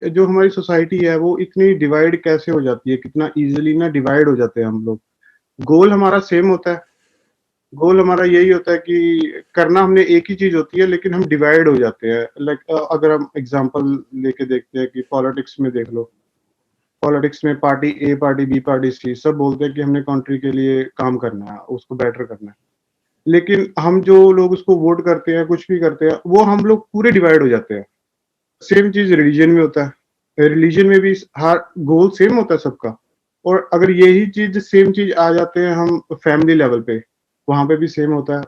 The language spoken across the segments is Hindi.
जो हमारी सोसाइटी है वो इतनी डिवाइड कैसे हो जाती है, कितना इजीली ना डिवाइड हो जाते हैं हम लोग। गोल हमारा सेम होता है, गोल हमारा यही होता है कि करना हमने एक ही चीज होती है, लेकिन हम डिवाइड हो जाते हैं। लाइक अगर हम एग्जांपल लेके देखते हैं कि पॉलिटिक्स में देख लो, पॉलिटिक्स में पार्टी ए, पार्टी बी, पार्टी सी सब बोलते हैं कि हमने कंट्री के लिए काम करना है, उसको बेटर करना है। लेकिन हम जो लोग उसको वोट करते हैं, कुछ भी करते हैं, वो हम लोग पूरे डिवाइड हो जाते हैं। सेम चीज रिलीजन में होता है, रिलीजन में भी हर गोल सेम होता है सबका। और अगर यही चीज सेम चीज आ जाते हैं हम फैमिली लेवल पे, वहां पे भी सेम होता है।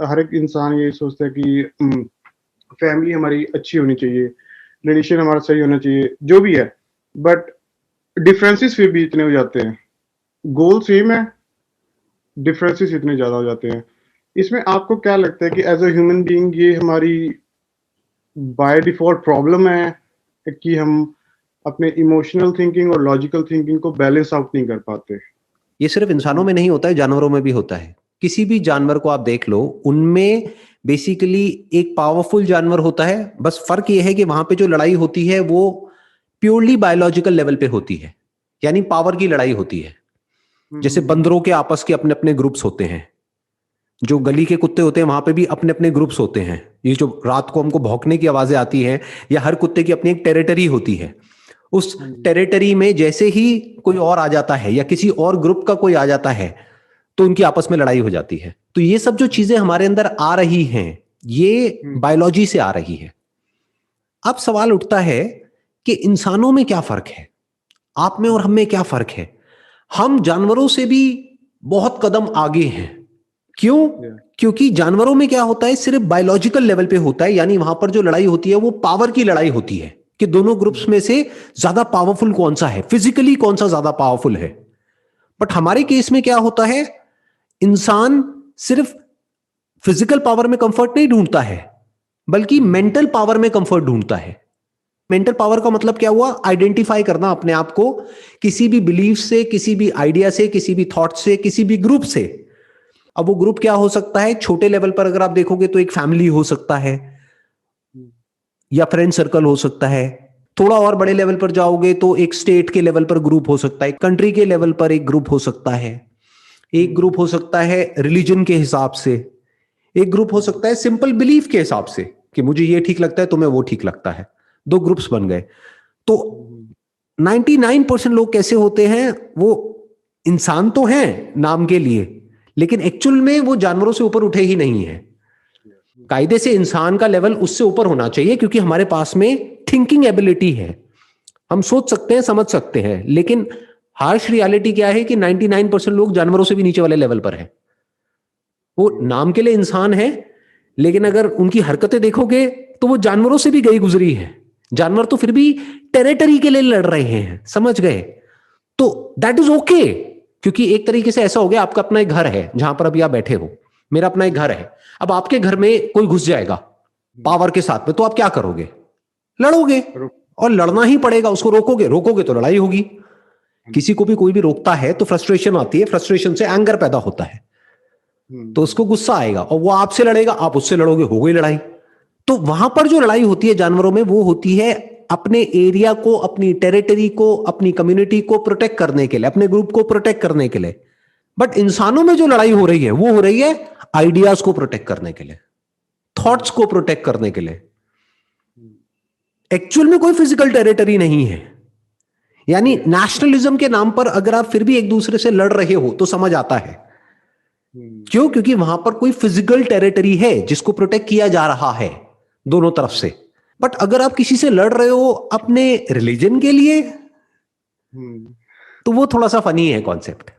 हर एक इंसान यही सोचता है कि फैमिली हमारी अच्छी होनी चाहिए, रिलेशन हमारा सही होना चाहिए, जो भी है। बट डिफरेंसेस फिर भी इतने हो जाते हैं, गोल सेम है, डिफरेंसेस इतने ज्यादा हो जाते हैं। इसमें आपको क्या लगता है कि एज अ ह्यूमन बीइंग ये हमारी बाय डिफॉल्ट प्रॉब्लम है कि हम अपने इमोशनल थिंकिंग और लॉजिकल थिंकिंग को बैलेंस आउट नहीं कर पाते? ये सिर्फ इंसानों में नहीं होता है, जानवरों में भी होता है। किसी भी जानवर को आप देख लो, उनमें बेसिकली एक पावरफुल जानवर होता है, बस फर्क ये है कि वहां पे जो लड़ाई होती है वो प्योरली बायोलॉजिकल लेवल पे होती है, यानी पावर की लड़ाई होती है। जैसे बंदरों के आपस के अपने अपने ग्रुप्स होते हैं, जो गली के कुत्ते होते हैं वहां पे भी अपने अपने ग्रुप्स होते हैं। ये जो रात को हमको भौंकने की आवाजें आती हैं, या हर कुत्ते की अपनी एक टेरिटरी होती है। उस टेरिटरी में जैसे ही कोई और आ जाता है या किसी और ग्रुप का कोई आ जाता है, तो उनकी आपस में लड़ाई हो जाती है। तो ये सब जो चीजें हमारे अंदर आ रही हैं, ये बायोलॉजी से आ रही है। अब सवाल उठता है कि इंसानों में क्या फर्क है, आप में और हम में क्या फर्क है। हम जानवरों से भी बहुत कदम आगे हैं। क्यों? क्योंकि जानवरों में क्या होता है, सिर्फ बायोलॉजिकल लेवल पे होता है, यानी वहां पर जो लड़ाई होती है वो पावर की लड़ाई होती है कि दोनों ग्रुप्स में से ज्यादा पावरफुल कौन सा है, फिजिकली कौन सा ज्यादा पावरफुल है। बट हमारे केस में क्या होता है, इंसान सिर्फ फिजिकल पावर में कंफर्ट नहीं ढूंढता है, बल्कि मेंटल पावर में कंफर्ट ढूंढता है। मेंटल पावर का मतलब क्या हुआ, आइडेंटिफाई करना अपने आप को किसी भी बिलीफ से, किसी भी आइडिया से, किसी भी थॉट से, किसी भी ग्रुप से। अब वो ग्रुप क्या हो सकता है, छोटे लेवल पर अगर आप देखोगे तो एक फैमिली हो सकता है, या फ्रेंड सर्कल हो सकता है। थोड़ा और बड़े लेवल पर जाओगे तो एक स्टेट के लेवल पर ग्रुप हो सकता है, कंट्री के लेवल पर एक ग्रुप हो सकता है, एक ग्रुप हो सकता है रिलीजन के हिसाब से, एक ग्रुप हो सकता है सिंपल बिलीफ के हिसाब से कि मुझे ये ठीक लगता है, तुम्हें वो ठीक लगता है। दो ग्रुप्स बन गए। तो 99% लोग कैसे होते हैं, वो इंसान तो हैं नाम के लिए, लेकिन एक्चुअल में वो जानवरों से ऊपर उठे ही नहीं है। कायदे से इंसान का लेवल उससे ऊपर होना चाहिए, क्योंकि हमारे पास में थिंकिंग एबिलिटी है, हम सोच सकते हैं, समझ सकते हैं। लेकिन हार्श रियलिटी क्या है कि 99% लोग जानवरों से भी नीचे वाले लेवल पर है। वो नाम के लिए इंसान है, लेकिन अगर उनकी हरकतें देखोगे तो वो जानवरों से भी गई गुजरी है। जानवर तो फिर भी टेरिटरी के लिए लड़ रहे हैं, समझ गए? तो दैट इज ओके, क्योंकि एक तरीके से ऐसा हो गया, आपका अपना एक घर है जहां पर अभी आप बैठे हो, मेरा अपना एक घर है। अब आपके घर में कोई घुस जाएगा पावर के साथ में, तो आप क्या करोगे, लड़ोगे। और लड़ना ही पड़ेगा, उसको रोकोगे, रोकोगे तो लड़ाई होगी। किसी को भी कोई भी रोकता है तो फ्रस्ट्रेशन आती है, फ्रस्ट्रेशन से एंगर पैदा होता है, तो उसको गुस्सा आएगा और वो आपसे लड़ेगा, आप उससे लड़ोगे, हो गई लड़ाई। तो वहां पर जो लड़ाई होती है जानवरों में, वो होती है अपने एरिया को, अपनी टेरिटरी को, अपनी कम्युनिटी को प्रोटेक्ट करने के लिए, अपने ग्रुप को प्रोटेक्ट करने के लिए। बट इंसानों में जो लड़ाई हो रही है वो हो रही है आइडियाज को प्रोटेक्ट करने के लिए, थॉट्स को प्रोटेक्ट करने के लिए। एक्चुअल में कोई फिजिकल टेरिटरी नहीं है। यानी नेशनलिज्म के नाम पर अगर आप फिर भी एक दूसरे से लड़ रहे हो तो समझ आता है। क्यों? क्योंकि वहां पर कोई फिजिकल टेरिटरी है जिसको प्रोटेक्ट किया जा रहा है दोनों तरफ से। बट अगर आप किसी से लड़ रहे हो अपने रिलीजन के लिए, तो वो थोड़ा सा फनी है कॉन्सेप्ट।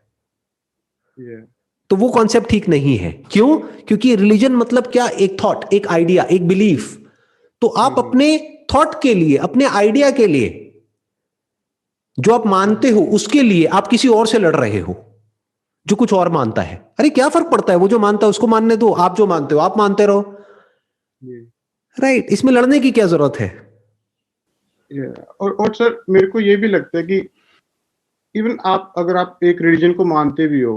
तो वो कॉन्सेप्ट ठीक नहीं है। क्यों? क्योंकि रिलीजन मतलब क्या, एक थॉट, एक आइडिया, एक बिलीफ। तो आप अपने थॉट के लिए, अपने आइडिया के लिए, जो आप मानते हो उसके लिए आप किसी और से लड़ रहे हो जो कुछ और मानता है। अरे क्या फर्क पड़ता है, वो जो मानता है उसको मानने दो, आप जो मानते हो आप मानते रहो। राइट, इसमें लड़ने की क्या जरूरत है? और सर मेरे को ये भी लगता है कि इवन अगर आप एक रिलीजन को मानते भी हो,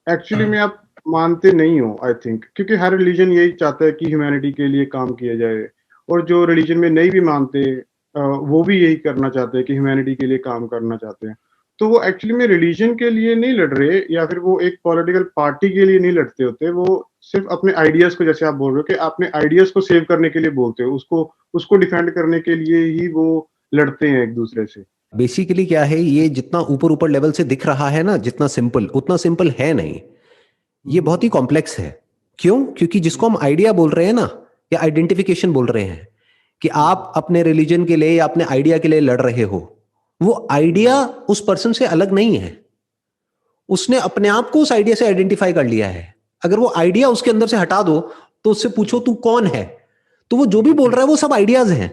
एक्चुअली में आप मानते नहीं हो, आई थिंक। क्योंकि हर रिलीजन यही चाहता है कि ह्यूमैनिटी के लिए काम किया जाए। और जो रिलीजन में नहीं भी मानते, वो भी यही करना चाहते हैं कि ह्यूमैनिटी के लिए काम करना चाहते हैं। तो वो एक्चुअली में रिलीजन के लिए नहीं लड़ रहे, या फिर वो एक पॉलिटिकल पार्टी के लिए नहीं लड़ते होते, वो सिर्फ अपने आइडियाज को, जैसे आप बोल रहे हो कि अपने आइडियाज को सेव करने के लिए बोलते हो, उसको डिफेंड करने के लिए ही वो लड़ते हैं एक दूसरे से। बेसिकली क्या है, ये जितना ऊपर ऊपर लेवल से दिख रहा है ना, जितना सिंपल, उतना सिंपल है नहीं, ये बहुत ही कॉम्प्लेक्स है। क्यों? क्योंकि जिसको हम आइडिया बोल रहे हैं ना, या आइडेंटिफिकेशन बोल रहे हैं, कि आप अपने रिलीजन के लिए या अपने आइडिया के लिए लड़ रहे हो, वो आइडिया उस पर्सन से अलग नहीं है। उसने अपने आप को उस आइडिया से आइडेंटिफाई कर लिया है। अगर वो आइडिया उसके अंदर से हटा दो, तो उससे पूछो तू कौन है, तो वो जो भी बोल रहा है वो सब आइडियाज हैं।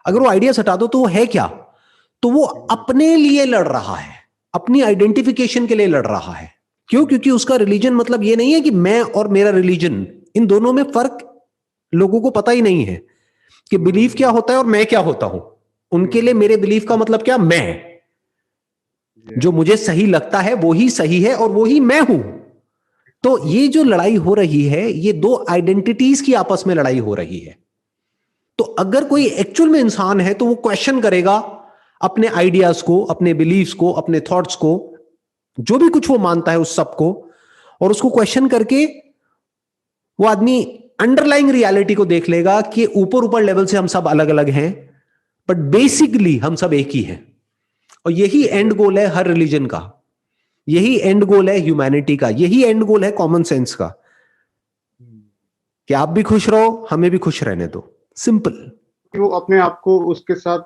अगर वो आइडियाज हटा दो तो वो है क्या? तो वो अपने लिए लड़ रहा है, अपनी आइडेंटिफिकेशन के लिए लड़ रहा है। क्यों? क्योंकि उसका रिलीजन मतलब ये नहीं है कि मैं और मेरा रिलीजन, इन दोनों में फर्क लोगों को पता ही नहीं है कि बिलीफ क्या होता है और मैं क्या होता हूं। उनके लिए मेरे बिलीफ का मतलब क्या? मैं, जो मुझे सही लगता है वो ही सही है और वो ही मैं हूं। तो ये जो लड़ाई हो रही है, ये दो आइडेंटिटीज की आपस में लड़ाई हो रही है। तो अगर कोई एक्चुअल में इंसान है तो वो क्वेश्चन करेगा अपने आइडियाज को, अपने बिलीफ्स को, अपने थॉट्स को, जो भी कुछ वो मानता है उस सब को, और उसको क्वेश्चन करके वो आदमी अंडरलाइंग रियलिटी को देख लेगा कि ऊपर ऊपर लेवल से हम सब अलग अलग हैं, बट बेसिकली हम सब एक ही हैं। और यही एंड गोल है हर रिलीजन का, यही एंड गोल है ह्यूमैनिटी का, यही एंड गोल है कॉमन सेंस का, कि आप भी खुश रहो, हमें भी खुश रहने दो। सिंपल। वो अपने आप को उसके साथ,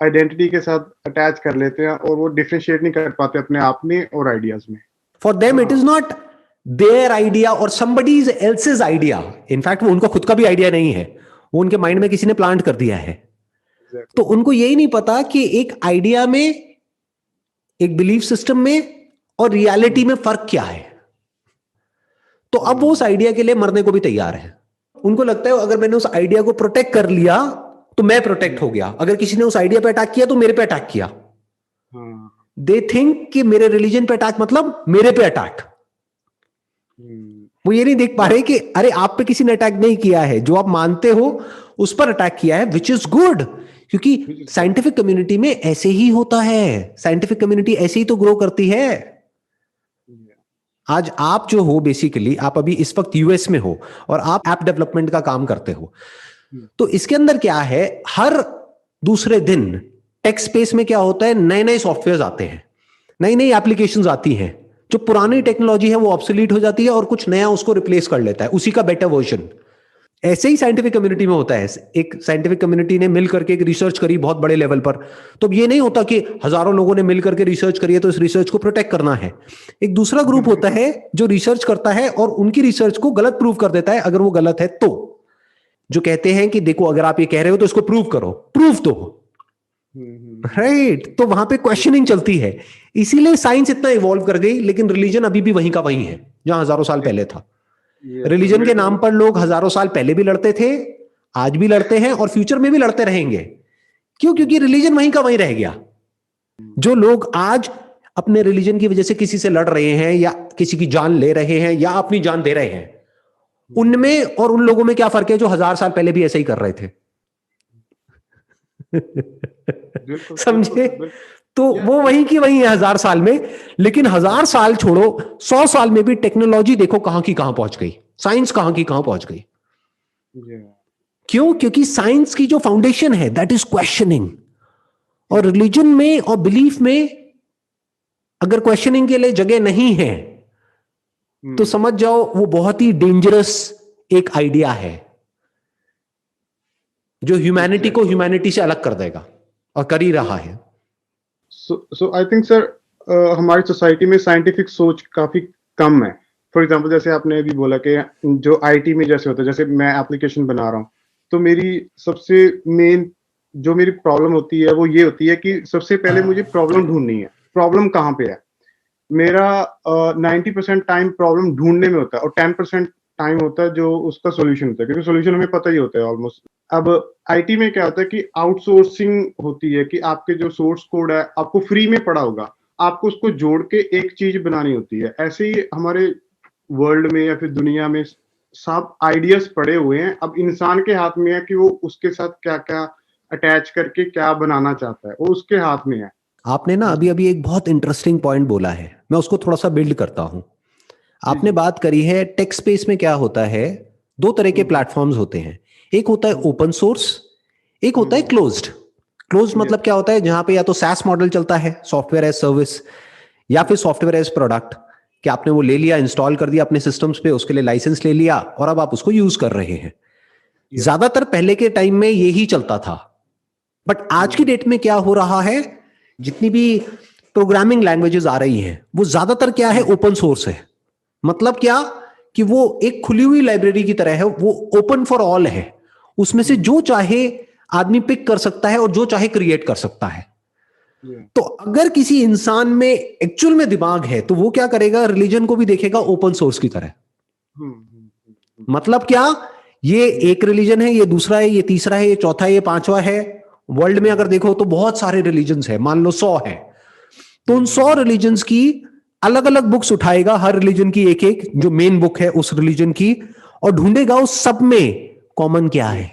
आइडेंटिटी के साथ अटैच कर लेते हैं और वो डिफरेंशिएट नहीं कर पाते अपने आप में और आइडियाज में। For them it is not their idea और समबडी एल्सेज आइडिया। इनफैक्ट वो उनका खुद का भी आइडिया नहीं है, वो उनके माइंड में किसी ने प्लांट कर दिया है। तो उनको यही नहीं पता कि एक आइडिया में, एक बिलीफ सिस्टम में और रियलिटी में फर्क क्या है। तो अब वो उस आइडिया के लिए मरने को भी तैयार है। उनको लगता है अगर मैंने उस आइडिया को प्रोटेक्ट कर लिया तो मैं प्रोटेक्ट हो गया, अगर किसी ने उस आइडिया पे अटैक किया तो मेरे पे अटैक किया। दे थिंक कि मेरे रिलीजन पे अटैक मतलब मेरे पे अटैक। वो ये नहीं देख पा रहे कि अरे आप पे किसी ने अटैक नहीं किया है, जो आप मानते हो उस पर अटैक किया है, विच इज गुड। क्योंकि साइंटिफिक कम्युनिटी में ऐसे ही होता है, साइंटिफिक कम्युनिटी ऐसे ही तो ग्रो करती है। आज आप जो हो, बेसिकली आप अभी इस वक्त यूएस में हो और आप ऐप डेवलपमेंट का काम करते हो, तो इसके अंदर क्या है, हर दूसरे दिन टेक स्पेस में क्या होता है, नए नए सॉफ्टवेयर आते हैं, नई नई एप्लीकेशंस आती हैं, जो पुरानी टेक्नोलॉजी है वो ऑब्सोलीट हो जाती है और कुछ नया उसको रिप्लेस कर लेता है, उसी का बेटर वर्जन। ऐसे ही साइंटिफिक कम्युनिटी में होता है। एक साइंटिफिक कम्युनिटी ने मिल करके एक रिसर्च करी बहुत बड़े लेवल पर, तो ये नहीं होता कि हजारों लोगों ने मिल करके रिसर्च करी है तो इस रिसर्च को प्रोटेक्ट करना है। एक दूसरा ग्रुप होता है जो रिसर्च करता है और उनकी रिसर्च को गलत प्रूव कर देता है, अगर वो गलत है तो। जो कहते हैं कि देखो अगर आप ये कह रहे हो तो इसको प्रूव करो, प्रूफ दो, राइट। तो वहां पे क्वेश्चनिंग चलती है। इसीलिए साइंस इतना इवॉल्व कर गई, लेकिन रिलीजन अभी भी वहीं का वहीं है जहां हजारों साल पहले था। रिलीजन के नाम पर लोग हजारों साल पहले भी लड़ते थे, आज भी लड़ते हैं और फ्यूचर में भी लड़ते रहेंगे। क्यों? क्योंकि रिलीजन वहीं का वहीं रह गया। जो लोग आज अपने रिलीजन की वजह से किसी से लड़ रहे हैं या किसी की जान ले रहे हैं या अपनी जान दे रहे हैं, उनमें और उन लोगों में क्या फर्क है जो 1000 साल पहले भी ऐसे ही कर रहे थे? समझे? तो वो वहीं की वहीं है 1000 साल में। लेकिन 1000 साल छोड़ो, 100 साल में भी टेक्नोलॉजी देखो कहां की कहां पहुंच गई, साइंस कहां की कहां पहुंच गई। क्यों? क्योंकि साइंस की जो फाउंडेशन है दैट इज क्वेश्चनिंग। और रिलीजन में और बिलीफ में अगर क्वेश्चनिंग के लिए जगह नहीं है तो समझ जाओ वो बहुत ही डेंजरस एक आइडिया है, जो ह्यूमैनिटी को ह्यूमैनिटी से अलग कर देगा और कर ही रहा है। सो आई थिंक सर, हमारी सोसाइटी में साइंटिफिक सोच काफी कम है। फॉर एग्जांपल जैसे आपने अभी बोला कि जो आईटी में जैसे होता है, जैसे मैं एप्लीकेशन बना रहा हूँ, तो मेरी सबसे मेन जो मेरी प्रॉब्लम होती है वो ये होती है कि सबसे पहले मुझे प्रॉब्लम ढूंढनी है, प्रॉब्लम कहाँ पे है। मेरा 90% टाइम प्रॉब्लम ढूंढने में होता है और 10% टाइम होता है जो उसका सोल्यूशन होता है, क्योंकि सोल्यूशन हमें पता ही होता है ऑलमोस्ट। अब आईटी में क्या होता है कि आउटसोर्सिंग होती है कि आपके जो सोर्स कोड है आपको फ्री में पड़ा होगा, आपको उसको जोड़ के एक चीज बनानी होती है। ऐसे ही हमारे वर्ल्ड में या फिर दुनिया में सब आइडियाज पड़े हुए हैं, अब इंसान के हाथ में है कि वो उसके साथ क्या क्या अटैच करके क्या बनाना चाहता है, वो उसके हाथ में है। आपने ना अभी अभी एक बहुत इंटरेस्टिंग पॉइंट बोला है, मैं उसको थोड़ा सा बिल्ड करता हूं। जी आपने जी। बात करी है टेक स्पेस में क्या होता है, दो तरह के प्लेटफॉर्म्स होते हैं। एक होता है ओपन सोर्स, एक होता है क्लोज्ड। क्लोज्ड मतलब क्या होता है, जहां पे या तो SaaS मॉडल चलता है, सॉफ्टवेयर एज सर्विस, या फिर सॉफ्टवेयर एज प्रोडक्ट, कि आपने वो ले लिया, इंस्टॉल कर दिया अपने सिस्टम्स पे, उसके लिए लाइसेंस ले लिया और अब आप उसको यूज कर रहे हैं। ज्यादातर पहले के टाइम में यही चलता था। बट आज की डेट में क्या हो रहा है, जितनी भी प्रोग्रामिंग लैंग्वेजेस आ रही हैं वो ज्यादातर क्या है, ओपन सोर्स है। मतलब क्या, कि वो एक खुली हुई लाइब्रेरी की तरह है, वो ओपन फॉर ऑल है। उसमें से जो चाहे आदमी पिक कर सकता है और जो चाहे क्रिएट कर सकता है। तो अगर किसी इंसान में एक्चुअल में दिमाग है तो वो क्या करेगा, रिलीजन को भी देखेगा ओपन सोर्स की तरह। मतलब क्या, ये एक रिलीजन है, ये दूसरा है, ये तीसरा है, ये चौथा है, ये पांचवा है। वर्ल्ड में अगर देखो तो बहुत सारे रिलीजन्स है, मान लो 100 है, तो उन 100 रिलीजन्स की अलग अलग बुक्स उठाएगा, हर रिलीजन की एक एक जो मेन बुक है उस रिलीजन की, और ढूंढेगा उस सब में कॉमन क्या है।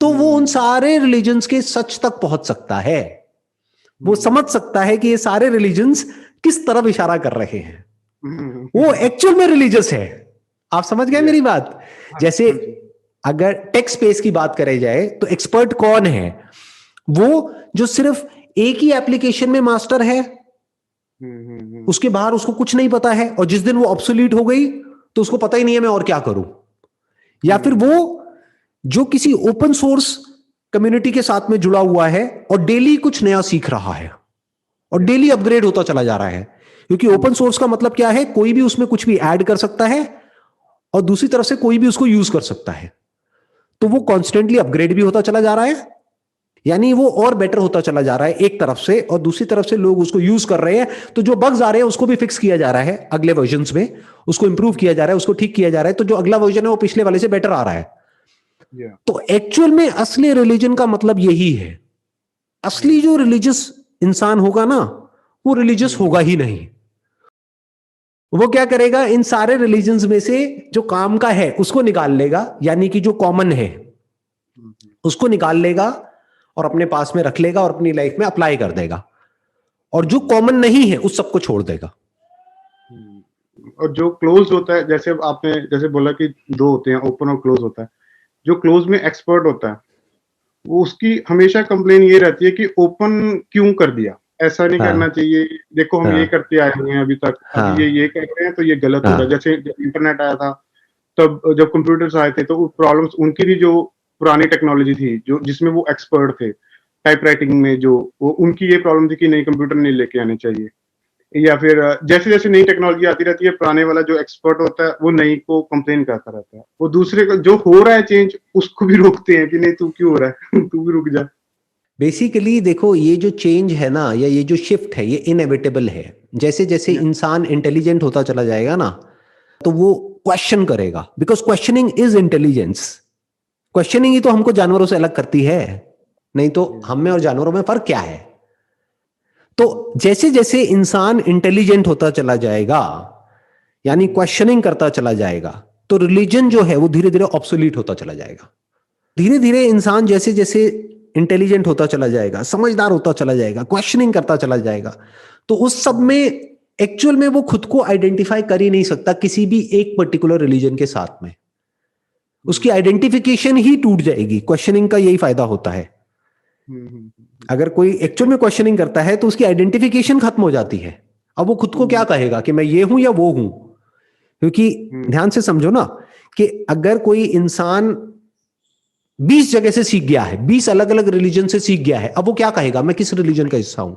तो वो उन सारे रिलीजन्स के सच तक पहुंच सकता है। वो समझ सकता है कि ये सारे रिलीजन्स किस तरफ इशारा कर रहे हैं। वो एक्चुअल में रिलीजियस है। आप समझ गए मेरी बात। जैसे अगर टेक स्पेस की बात करी जाए तो एक्सपर्ट कौन है, वो जो सिर्फ एक ही एप्लीकेशन में मास्टर है, उसके बाहर उसको कुछ नहीं पता है, और जिस दिन वो ऑब्सोलीट हो गई तो उसको पता ही नहीं है मैं और क्या करूं। या फिर वो जो किसी ओपन सोर्स कम्युनिटी के साथ में जुड़ा हुआ है और डेली कुछ नया सीख रहा है और डेली अपग्रेड होता चला जा रहा है। क्योंकि ओपन सोर्स का मतलब क्या है, कोई भी उसमें कुछ भी ऐड कर सकता है और दूसरी तरफ से कोई भी उसको यूज कर सकता है। तो वो कॉन्स्टेंटली अपग्रेड भी होता चला जा रहा है, यानी वो और बेटर होता चला जा रहा है एक तरफ से, और दूसरी तरफ से लोग उसको यूज कर रहे हैं, तो जो बग्स आ रहे हैं उसको भी फिक्स किया जा रहा है अगले वर्जन्स में, उसको इंप्रूव किया जा रहा है, उसको ठीक किया जा रहा है, तो जो अगला वर्जन है वो पिछले वाले से बेटर आ रहा है। तो एक्चुअल में असली रिलीजन का मतलब यही है। असली जो रिलीजियस इंसान होगा ना, वो रिलीजियस होगा ही नहीं। वो क्या करेगा, इन सारे रिलीजन्स में से जो काम का है उसको निकाल लेगा, यानी कि जो कॉमन है उसको निकाल लेगा और अपने पास में रख लेगा और अपनी लाइफ में अप्लाई कर देगा, और जो कॉमन नहीं है उस सबको छोड़ देगा। और जो क्लोज होता है, जैसे आपने जैसे बोला कि दो होते हैं, ओपन और क्लोज होता है। जो क्लोज में एक्सपर्ट होता है वो उसकी हमेशा कंप्लेन ये रहती है कि ओपन क्यों कर दिया, ऐसा नहीं करना चाहिए, देखो हम ये करते आए हुए हैं अभी तक, अभी ये कर रहे हैं तो ये गलत हो रहा है। जैसे जब इंटरनेट आया था, तब जब कंप्यूटर्स आए थे तो प्रॉब्लम्स उनकी भी, जो पुरानी टेक्नोलॉजी थी जो जिसमें वो एक्सपर्ट थे टाइपराइटिंग में, जो वो उनकी ये प्रॉब्लम थी कि नई कंप्यूटर नहीं लेके आने चाहिए। या फिर जैसे जैसे नई टेक्नोलॉजी आती रहती है, पुराने वाला जो एक्सपर्ट होता है वो नई को कंप्लेन करता रहता है, वो दूसरे को जो हो रहा है चेंज उसको भी रोकते हैं कि नहीं तू क्यों हो रहा है तू भी रुक जा। बेसिकली देखो, ये जो चेंज है ना, या ये जो शिफ्ट है, ये इनएविटेबल है। जैसे जैसे इंसान इंटेलिजेंट होता चला जाएगा ना, तो वो क्वेश्चन करेगा, because questioning is intelligence. Questioning ही तो हमको जानवरों से अलग करती है, नहीं तो हम में और जानवरों में फर्क क्या है। तो जैसे जैसे इंसान इंटेलिजेंट होता चला जाएगा, यानी क्वेश्चनिंग करता चला जाएगा, तो रिलीजन जो है वो धीरे धीरे ऑब्सोलीट होता चला जाएगा। धीरे धीरे इंसान जैसे जैसे इंटेलिजेंट होता चला जाएगा, समझदार होता चला जाएगा, क्वेश्चनिंग करता चला जाएगा, तो उस सब में एक्चुअल में वो खुद को आइडेंटिफाई कर ही नहीं सकता किसी भी एक पर्टिकुलर रिलीजन के साथ में। उसकी आइडेंटिफिकेशन ही टूट जाएगी। क्वेश्चनिंग का यही फायदा होता है। अगर कोई एक्चुअल में क्वेश्चनिंग करता है तो उसकी आइडेंटिफिकेशन खत्म हो जाती है। अब वो खुद को क्या कहेगा कि मैं ये हूं या वो हूं। क्योंकि ध्यान से समझो ना, कि अगर कोई इंसान 20 जगह से सीख गया है, 20 अलग अलग रिलीजन से सीख गया है, अब वो क्या कहेगा, मैं किस रिलीजन का हिस्सा हूं।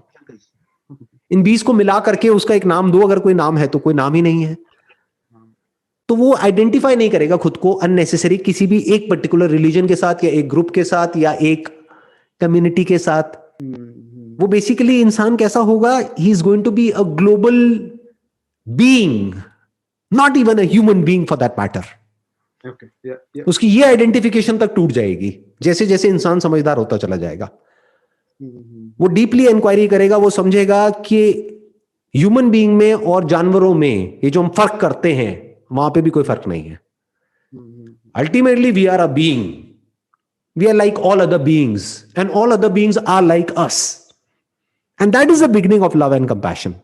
इन 20 को मिला करके उसका एक नाम दो, अगर कोई नाम है तो कोई नाम ही नहीं है। तो वो आइडेंटिफाई नहीं करेगा खुद को अननेसेसरी किसी भी एक पर्टिकुलर रिलीजन के साथ, या एक ग्रुप के साथ, या एक कम्युनिटी के साथ। वो बेसिकली इंसान कैसा होगा, he is going to be a global being, not even a human being for that matter. उसकी ये आइडेंटिफिकेशन तक टूट जाएगी जैसे जैसे इंसान समझदार होता चला जाएगा। वो डीपली इंक्वायरी करेगा, वो समझेगा कि ह्यूमन बीइंग में और जानवरों में ये जो हम फर्क करते हैं, वहां पे भी कोई फर्क नहीं है। Ultimately we are a being, We are like all other beings, and all other beings are like us. And that is the beginning of love and compassion.